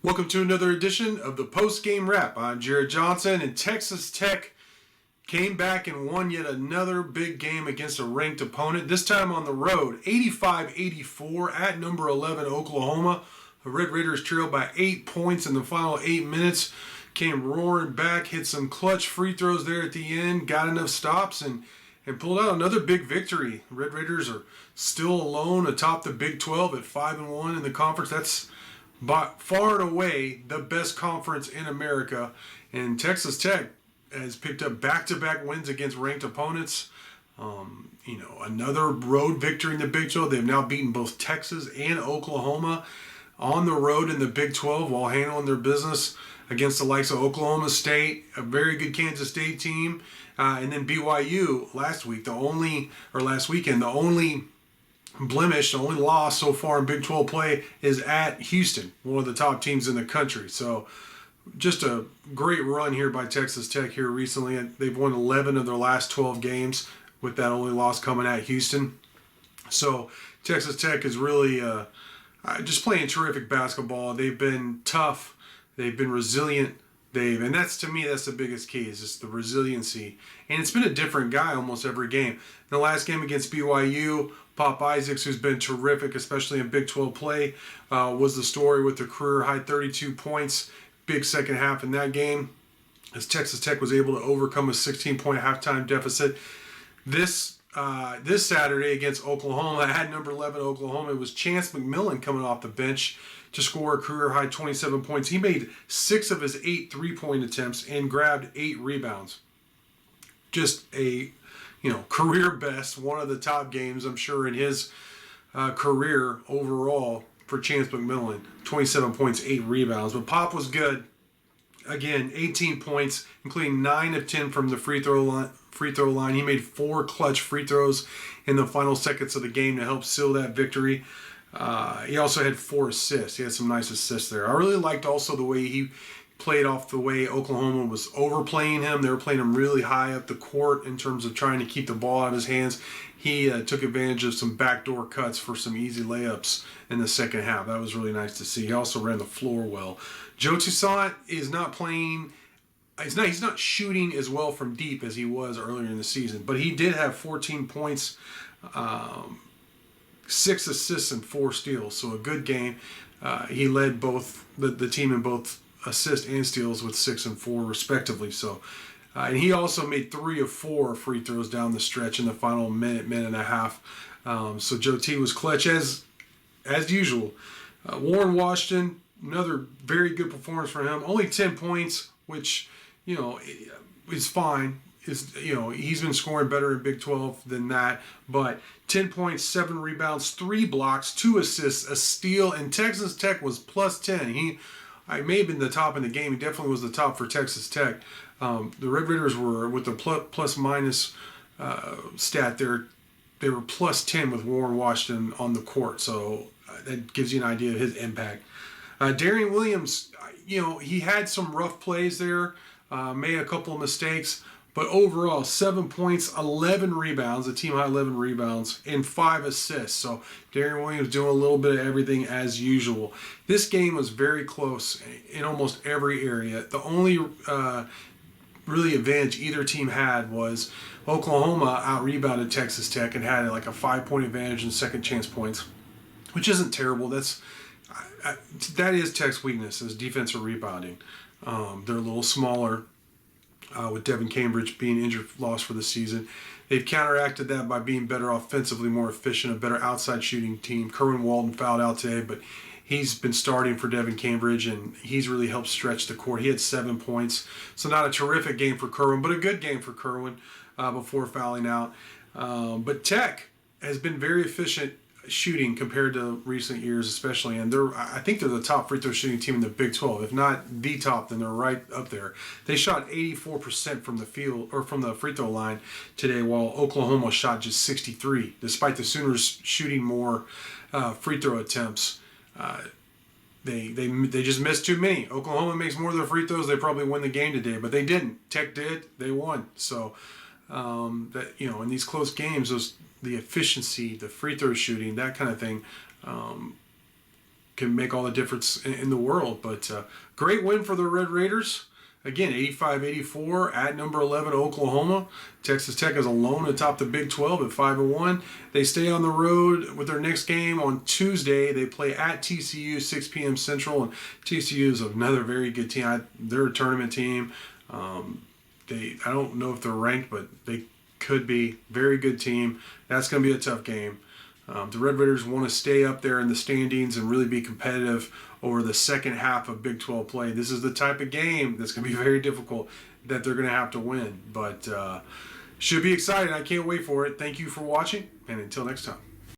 Welcome to another edition of the Postgame Wrap. I'm Jared Johnson, and Texas Tech came back and won yet another big game against a ranked opponent, this time on the road, 85-84 at number 11 Oklahoma. The Red Raiders trailed by 8 points in the final 8 minutes, came roaring back, hit some clutch free throws there at the end, got enough stops, and pulled out another big victory. Red Raiders are still alone atop the Big 12 at 5-1 in the conference. That's by far and away the best conference in America. And Texas Tech has picked up back-to-back wins against ranked opponents. Another road victory in the Big 12. They've now beaten both Texas and Oklahoma on the road in the Big 12 while handling their business against the likes of Oklahoma State, a very good Kansas State team, and then BYU last weekend, the only blemish, the only loss so far in Big 12 play is at Houston, one of the top teams in the country. So just a great run here by Texas Tech here recently. They've won 11 of their last 12 games with that only loss coming at Houston. So Texas Tech is really just playing terrific basketball. They've been tough. They've been resilient. And that's, to me, that's the biggest key, is just the resiliency. And it's been a different guy almost every game. In the last game against BYU, Pop Isaacs, who's been terrific, especially in Big 12 play, was the story with the career-high 32 points, big second half in that game, as Texas Tech was able to overcome a 16-point halftime deficit. This Saturday against Oklahoma, at number 11 Oklahoma, it was Chance McMillan coming off the bench to score a career-high 27 points. He made 6 of his 8 three-point attempts and grabbed 8 rebounds. Just a career best, one of the top games, I'm sure, in his career overall for Chance McMillan. 27 points, 8 rebounds. But Pop was good. Again, 18 points, including 9 of 10 from the free throw line. He made 4 clutch free throws in the final seconds of the game to help seal that victory. He also had 4 assists. He had some nice assists there. I really liked also the way he played off the way Oklahoma was overplaying him. They were playing him really high up the court in terms of trying to keep the ball out of his hands. He took advantage of some backdoor cuts for some easy layups in the second half. That was really nice to see. He also ran the floor well. Joe Toussaint is not playing. He's not shooting as well from deep as he was earlier in the season, but he did have 14 points, 6 assists and 4 steals. So a good game. He led both the team in both assists and steals with 6 and 4 respectively. So, and he also made 3 of 4 free throws down the stretch in the final minute and a half. So Joe T was clutch as usual. Warren Washington, another very good performance for him. Only 10 points, which is fine. He's been scoring better in Big 12 than that, but 10 points, 7 rebounds, 3 blocks, 2 assists, a steal, and Texas Tech was plus 10. I may have been the top in the game. He definitely was the top for Texas Tech. The Red Raiders were, with the plus-minus stat there, they were plus 10 with Warren Washington on the court, so that gives you an idea of his impact. Darian Williams, he had some rough plays there, made a couple of mistakes, but overall, 7 points, 11 rebounds, a team high 11 rebounds, and 5 assists. So Darian Williams doing a little bit of everything as usual. This game was very close in almost every area. The only really advantage either team had was Oklahoma out-rebounded Texas Tech and had like a 5-point advantage in second chance points, which isn't terrible. That is Tech's weakness, is defensive rebounding. They're a little smaller. With Devin Cambridge being injured, lost for the season. They've counteracted that by being better offensively, more efficient, a better outside shooting team. Kerwin Walton fouled out today, but he's been starting for Devin Cambridge, and he's really helped stretch the court. He had 7 points, so not a terrific game for Kerwin, but a good game for Kerwin before fouling out. But Tech has been very efficient shooting compared to recent years, especially, and I think they're the top free throw shooting team in the Big 12. If not the top, then they're right up there. They shot 84% from the field or from the free throw line today, while Oklahoma shot just 63%. Despite the Sooners shooting more free throw attempts, they just missed too many. Oklahoma makes more of their free throws, they probably win the game today, but they didn't. Tech did, they won. So in these close games, the efficiency, the free throw shooting, that kind of thing, can make all the difference in the world. But great win for the Red Raiders. Again, 85-84 at number 11 Oklahoma. Texas Tech is alone atop the Big 12 at 5-1. They stay on the road with their next game on Tuesday. They play at TCU 6 p.m. Central, and TCU is another very good team. They're a tournament team. I don't know if they're ranked, but they could be. Very good team. That's going to be a tough game. The Red Raiders want to stay up there in the standings and really be competitive over the second half of Big 12 play. This is the type of game that's going to be very difficult that they're going to have to win. But should be exciting. I can't wait for it. Thank you for watching, and until next time.